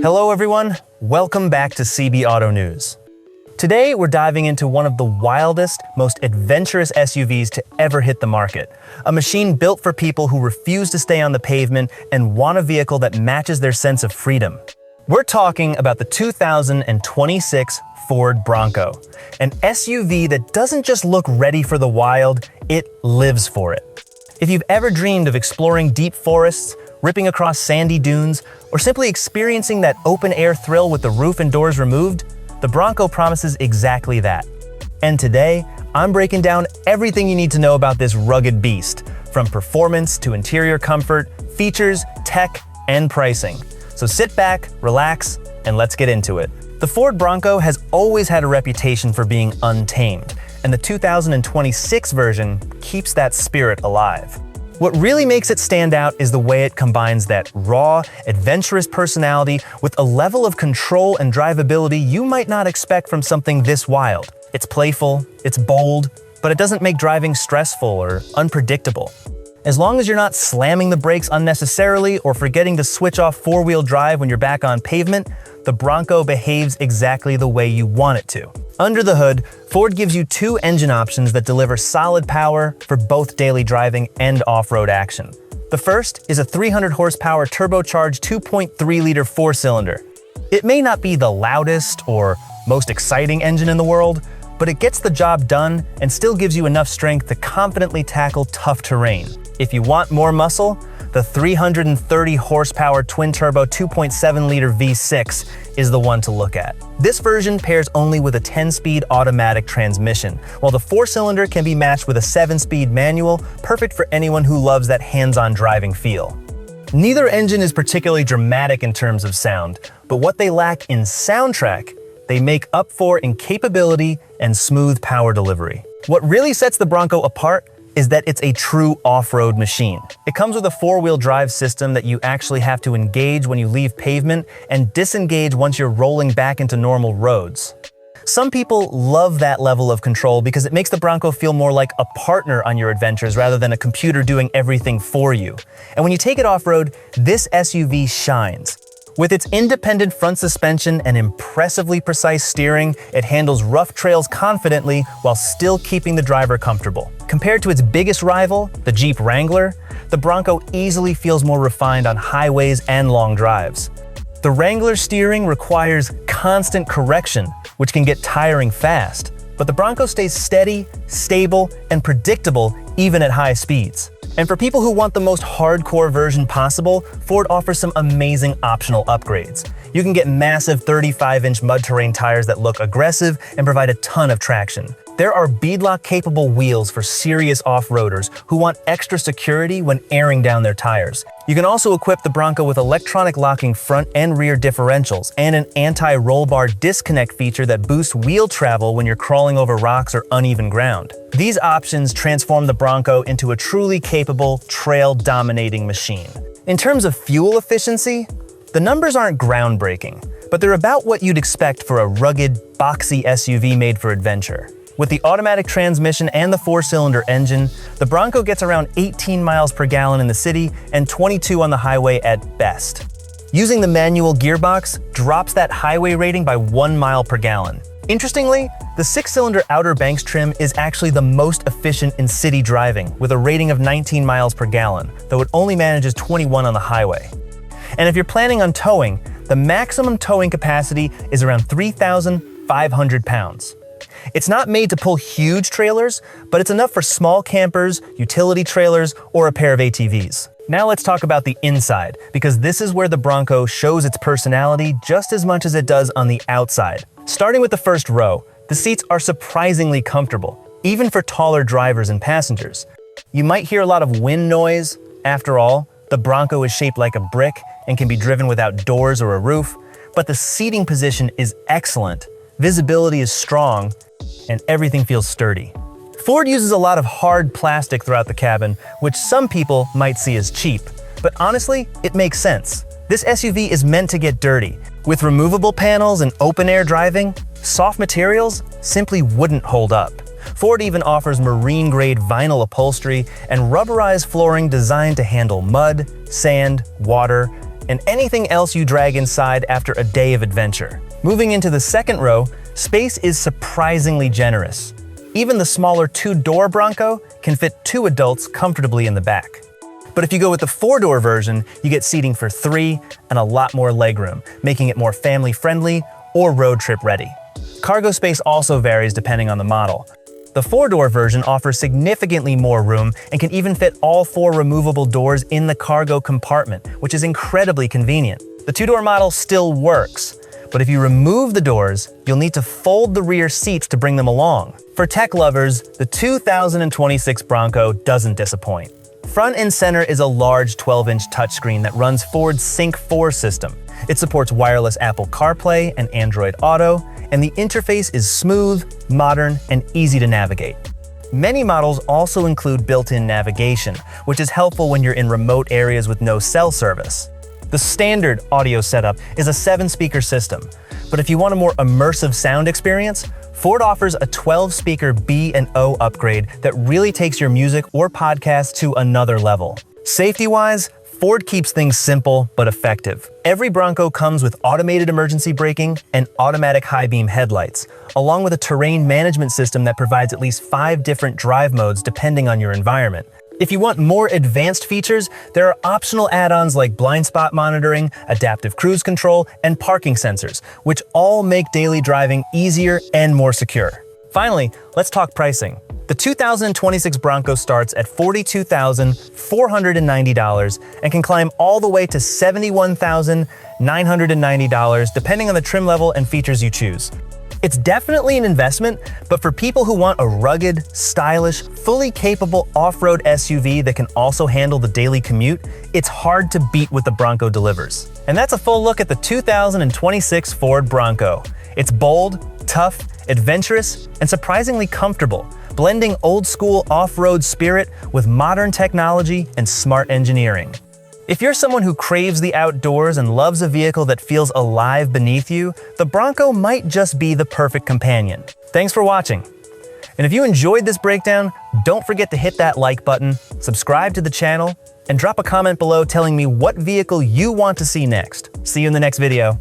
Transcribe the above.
Hello everyone, welcome back to CB Auto News. Today we're diving into one of the wildest, most adventurous SUVs to ever hit the market. A machine built for people who refuse to stay on the pavement and want a vehicle that matches their sense of freedom. We're talking about the 2026 Ford Bronco, an SUV that doesn't just look ready for the wild, it lives for it. If you've ever dreamed of exploring deep forests, ripping across sandy dunes, or simply experiencing that open-air thrill with the roof and doors removed, the Bronco promises exactly that. And today, I'm breaking down everything you need to know about this rugged beast, from performance to interior comfort, features, tech, and pricing. So sit back, relax, and let's get into it. The Ford Bronco has always had a reputation for being untamed, and the 2026 version keeps that spirit alive. What really makes it stand out is the way it combines that raw, adventurous personality with a level of control and drivability you might not expect from something this wild. It's playful, it's bold, but it doesn't make driving stressful or unpredictable. As long as you're not slamming the brakes unnecessarily or forgetting to switch off four-wheel drive when you're back on pavement, the Bronco behaves exactly the way you want it to. Under the hood, Ford gives you two engine options that deliver solid power for both daily driving and off-road action. The first is a 300 horsepower turbocharged 2.3-liter four-cylinder. It may not be the loudest or most exciting engine in the world, but it gets the job done and still gives you enough strength to confidently tackle tough terrain. If you want more muscle, the 330 horsepower twin-turbo 2.7-liter V6 is the one to look at. This version pairs only with a 10-speed automatic transmission, while the four-cylinder can be matched with a 7-speed manual, perfect for anyone who loves that hands-on driving feel. Neither engine is particularly dramatic in terms of sound, but what they lack in soundtrack, they make up for in capability and smooth power delivery. What really sets the Bronco apart is that it's a true off-road machine. It comes with a four-wheel drive system that you actually have to engage when you leave pavement and disengage once you're rolling back into normal roads. Some people love that level of control because it makes the Bronco feel more like a partner on your adventures rather than a computer doing everything for you. And when you take it off-road, this SUV shines. With its independent front suspension and impressively precise steering, it handles rough trails confidently while still keeping the driver comfortable. Compared to its biggest rival, the Jeep Wrangler, the Bronco easily feels more refined on highways and long drives. The Wrangler steering requires constant correction, which can get tiring fast, but the Bronco stays steady, stable, and predictable even at high speeds. And for people who want the most hardcore version possible, Ford offers some amazing optional upgrades. You can get massive 35-inch mud terrain tires that look aggressive and provide a ton of traction. There are beadlock-capable wheels for serious off-roaders who want extra security when airing down their tires. You can also equip the Bronco with electronic locking front and rear differentials and an anti-roll bar disconnect feature that boosts wheel travel when you're crawling over rocks or uneven ground. These options transform the Bronco into a truly capable, trail-dominating machine. In terms of fuel efficiency, the numbers aren't groundbreaking, but they're about what you'd expect for a rugged, boxy SUV made for adventure. With the automatic transmission and the four-cylinder engine, the Bronco gets around 18 miles per gallon in the city and 22 on the highway at best. Using the manual gearbox drops that highway rating by 1 mile per gallon. Interestingly, the 6-cylinder Outer Banks trim is actually the most efficient in city driving, with a rating of 19 miles per gallon, though it only manages 21 on the highway. And if you're planning on towing, the maximum towing capacity is around 3,500 pounds. It's not made to pull huge trailers, but it's enough for small campers, utility trailers, or a pair of ATVs. Now let's talk about the inside, because this is where the Bronco shows its personality just as much as it does on the outside. Starting with the first row, the seats are surprisingly comfortable, even for taller drivers and passengers. You might hear a lot of wind noise. After all, the Bronco is shaped like a brick and can be driven without doors or a roof, but the seating position is excellent, visibility is strong, and everything feels sturdy. Ford uses a lot of hard plastic throughout the cabin, which some people might see as cheap, but honestly, it makes sense. This SUV is meant to get dirty. With removable panels and open-air driving, soft materials simply wouldn't hold up. Ford even offers marine-grade vinyl upholstery and rubberized flooring designed to handle mud, sand, water, and anything else you drag inside after a day of adventure. Moving into the second row, space is surprisingly generous. Even the smaller two-door Bronco can fit 2 adults comfortably in the back. But if you go with the 4-door version, you get seating for 3 and a lot more legroom, making it more family-friendly or road trip ready. Cargo space also varies depending on the model. The 4-door version offers significantly more room and can even fit all 4 removable doors in the cargo compartment, which is incredibly convenient. The 2-door model still works, but if you remove the doors, you'll need to fold the rear seats to bring them along. For tech lovers, the 2026 Bronco doesn't disappoint. Front and center is a large 12-inch touchscreen that runs Ford's Sync 4 system. It supports wireless Apple CarPlay and Android Auto, and the interface is smooth, modern, and easy to navigate. Many models also include built-in navigation, which is helpful when you're in remote areas with no cell service. The standard audio setup is a 7-speaker system, but if you want a more immersive sound experience, Ford offers a 12-speaker B&O upgrade that really takes your music or podcast to another level. Safety-wise, Ford keeps things simple but effective. Every Bronco comes with automated emergency braking and automatic high-beam headlights, along with a terrain management system that provides at least 5 different drive modes depending on your environment. If you want more advanced features, there are optional add-ons like blind spot monitoring, adaptive cruise control, and parking sensors, which all make daily driving easier and more secure. Finally, let's talk pricing. The 2026 Bronco starts at $42,490 and can climb all the way to $71,990 depending on the trim level and features you choose. It's definitely an investment, but for people who want a rugged, stylish, fully capable off-road SUV that can also handle the daily commute, it's hard to beat what the Bronco delivers. And that's a full look at the 2026 Ford Bronco. It's bold, tough, adventurous, and surprisingly comfortable, blending old-school off-road spirit with modern technology and smart engineering. If you're someone who craves the outdoors and loves a vehicle that feels alive beneath you, the Bronco might just be the perfect companion. Thanks for watching. And if you enjoyed this breakdown, don't forget to hit that like button, subscribe to the channel, and drop a comment below telling me what vehicle you want to see next. See you in the next video.